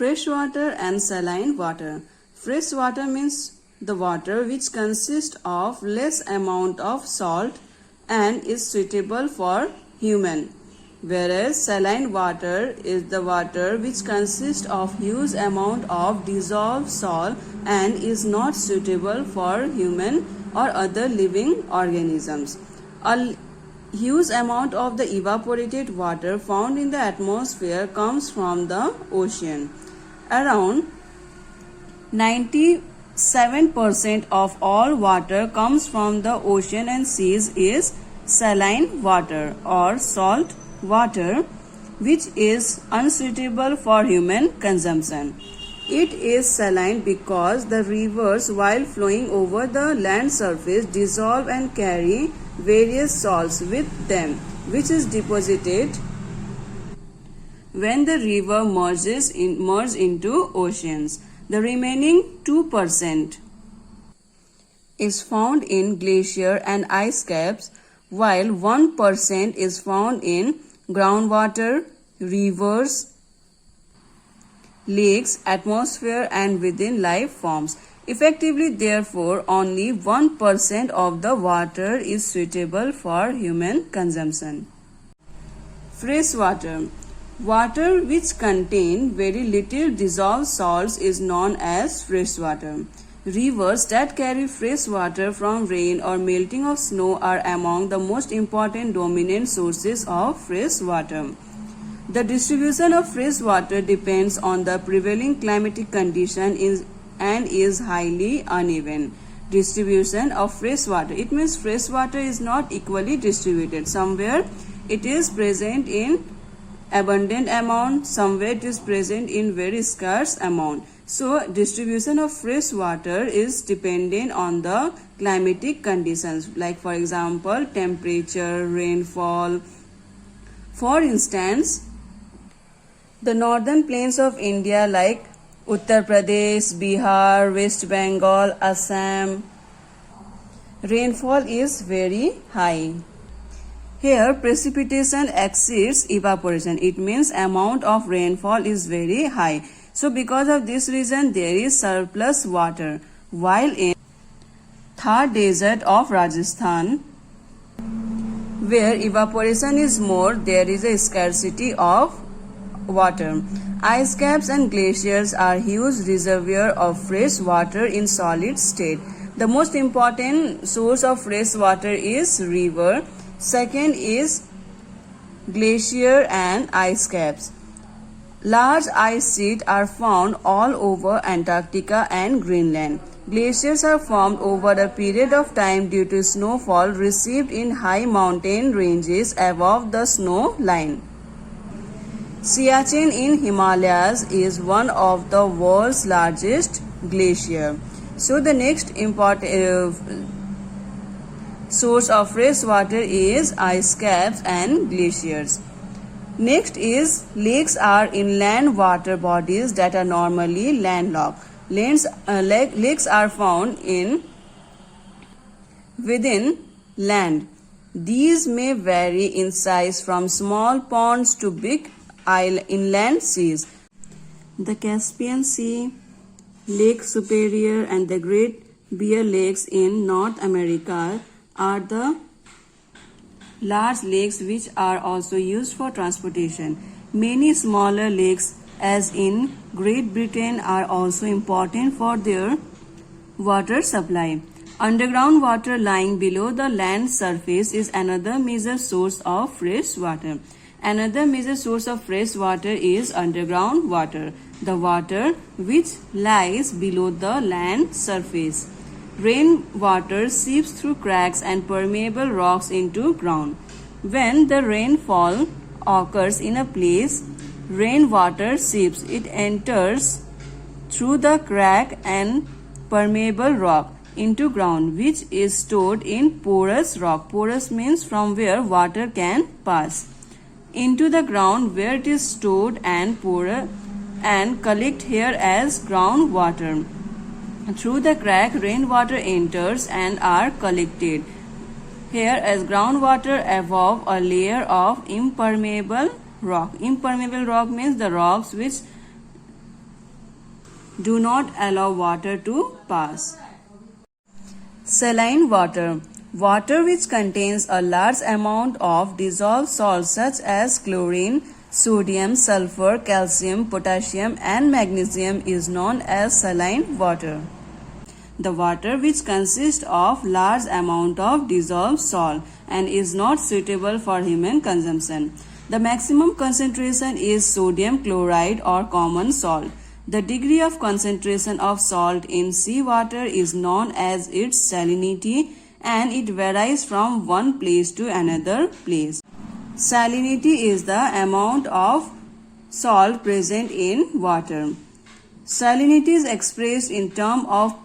Fresh water and saline water. Fresh water means the water which consists of less amount of salt and is suitable for human. Whereas saline water is the water which consists of huge amount of dissolved salt and is not suitable for human or other living organisms. A huge amount of the evaporated water found in the atmosphere comes from the ocean. Around 97% of all water comes from the ocean and seas is saline water or salt water, which is unsuitable for human consumption. It is saline because the rivers, while flowing over the land surface, dissolve and carry various salts with them, which is deposited when the river merges into oceans. The remaining 2% is found in glacier and ice caps, while 1% is found in groundwater, rivers, lakes, atmosphere and within life forms. Effectively, therefore, only 1% of the water is suitable for human consumption. Fresh water. Water which contain very little dissolved salts is known as fresh water. Rivers that carry fresh water from rain or melting of snow are among the most important dominant sources of fresh water. The distribution of fresh water depends on the prevailing climatic condition and is highly uneven. Distribution of fresh water. It means fresh water is not equally distributed. Somewhere it is present in abundant amount, somewhere it is present in very scarce amount. So distribution of fresh water is dependent on the climatic conditions, like for example temperature, rainfall. For instance, the northern plains of India like Uttar Pradesh, Bihar, West Bengal, Assam, rainfall is very high. Here precipitation exceeds evaporation. It means amount of rainfall is very high. So because of this reason there is surplus water. While in Thar desert of Rajasthan, where evaporation is more, there is a scarcity of water. Ice caps and glaciers are huge reservoirs of fresh water in solid state. The most important source of fresh water is river. Second is glacier and ice caps. Large ice sheets are found all over Antarctica and Greenland. Glaciers are formed over a period of time due to snowfall received in high mountain ranges above the snow line. Siachen in Himalayas is one of the world's largest glacier. So the next important source of fresh water is ice caps and glaciers. Next is lakes are inland water bodies that are normally landlocked. Lakes are found within land. These may vary in size from small ponds to big inland seas. The Caspian Sea, Lake Superior and the Great Bear Lakes in North America are the large lakes which are also used for transportation. Many smaller lakes as in Great Britain are also important for their water supply. Underground water lying below the land surface is another major source of fresh water. Another major source of fresh water is underground water, the water which lies below the land surface. Rainwater seeps through cracks and permeable rocks into ground. When the rainfall occurs in a place, rainwater seeps. It enters through the crack and permeable rock into ground, which is stored in porous rock. Porous means from where water can pass into the ground, where it is stored and collect here as groundwater. Through the crack, rainwater enters and are collected here as groundwater above a layer of impermeable rock. Impermeable rock means the rocks which do not allow water to pass. Saline water. Water which contains a large amount of dissolved salts such as chlorine, sodium, sulfur, calcium, potassium and magnesium is known as saline water. The water which consists of large amount of dissolved salt and is not suitable for human consumption. The maximum concentration is sodium chloride or common salt. The degree of concentration of salt in seawater is known as its salinity and it varies from one place to another place. Salinity is the amount of salt present in water. Salinity is expressed in terms of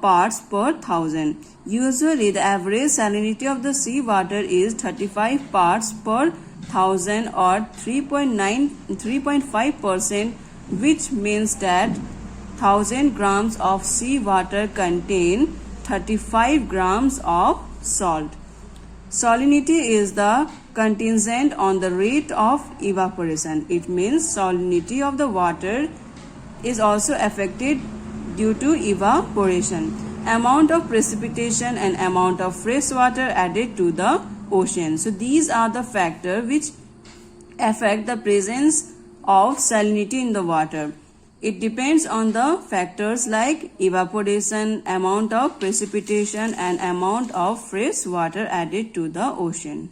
parts per thousand. Usually, the average salinity of the seawater is 35 parts per thousand or 3.5%, which means that 1000 grams of seawater contain 35 grams of salt. Salinity is the contingent on the rate of evaporation. It means salinity of the water is also affected due to evaporation, amount of precipitation and amount of fresh water added to the ocean. So these are the factors which affect the presence of salinity in the water. It depends on the factors like evaporation, amount of precipitation and amount of fresh water added to the ocean.